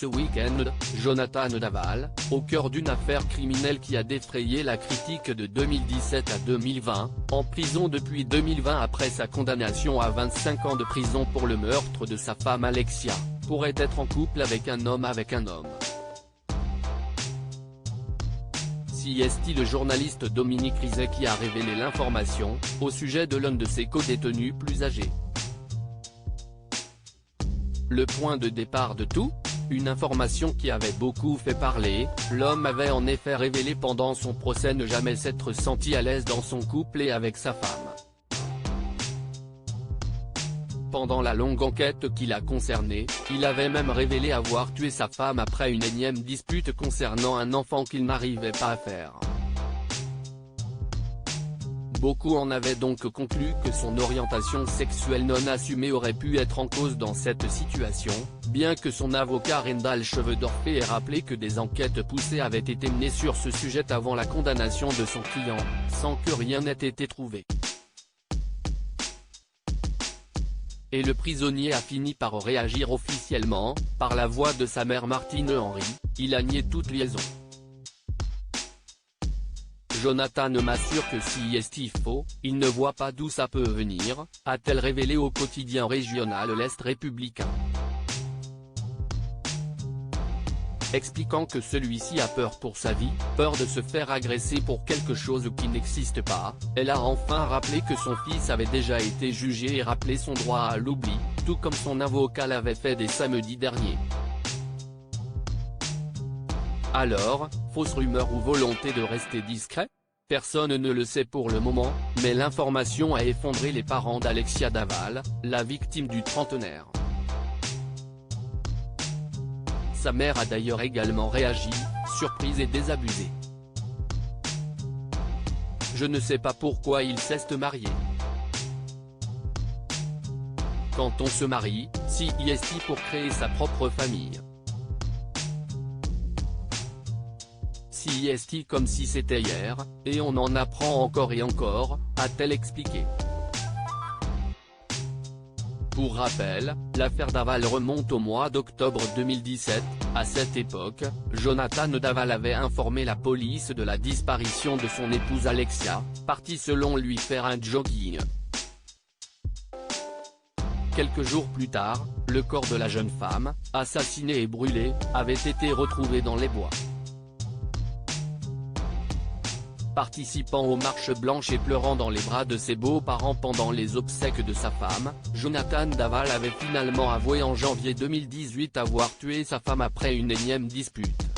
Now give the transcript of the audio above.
Ce week-end, Jonathan Daval, au cœur d'une affaire criminelle qui a défrayé la critique de 2017 à 2020, en prison depuis 2020 après sa condamnation à 25 ans de prison pour le meurtre de sa femme Alexia, pourrait être en couple avec un homme. C'est le journaliste Dominique Rizet qui a révélé l'information, au sujet de l'un de ses co-détenus plus âgés. Le point de départ de tout ? Une information qui avait beaucoup fait parler, l'homme avait en effet révélé pendant son procès ne jamais s'être senti à l'aise dans son couple et avec sa femme. Pendant la longue enquête qui l'a concerné, il avait même révélé avoir tué sa femme après une énième dispute concernant un enfant qu'il n'arrivait pas à faire. Beaucoup en avaient donc conclu que son orientation sexuelle non assumée aurait pu être en cause dans cette situation, bien que son avocat Rendal Cheveux-d'Orphée ait rappelé que des enquêtes poussées avaient été menées sur ce sujet avant la condamnation de son client, sans que rien n'ait été trouvé. Et le prisonnier a fini par réagir officiellement, par la voix de sa mère Martine Henry, il a nié toute liaison. Jonathan m'assure que si est faux, il ne voit pas d'où ça peut venir, a-t-elle révélé au quotidien régional L'Est républicain. Expliquant que celui-ci a peur pour sa vie, peur de se faire agresser pour quelque chose qui n'existe pas, elle a enfin rappelé que son fils avait déjà été jugé et rappelé son droit à l'oubli, tout comme son avocat l'avait fait dès samedi dernier. Alors, fausse rumeur ou volonté de rester discret ? Personne ne le sait pour le moment, mais l'information a effondré les parents d'Alexia Daval, la victime du trentenaire. Sa mère a d'ailleurs également réagi, surprise et désabusée. Je ne sais pas pourquoi il s'est marié. Quand on se marie, si est pour créer sa propre famille. Si est comme si c'était hier, et on en apprend encore et encore, a-t-elle expliqué. Pour rappel, l'affaire Daval remonte au mois d'octobre 2017, à cette époque, Jonathan Daval avait informé la police de la disparition de son épouse Alexia, partie selon lui faire un jogging. Quelques jours plus tard, le corps de la jeune femme, assassinée et brûlée, avait été retrouvé dans les bois. Participant aux marches blanches et pleurant dans les bras de ses beaux-parents pendant les obsèques de sa femme, Jonathan Daval avait finalement avoué en janvier 2018 avoir tué sa femme après une énième dispute.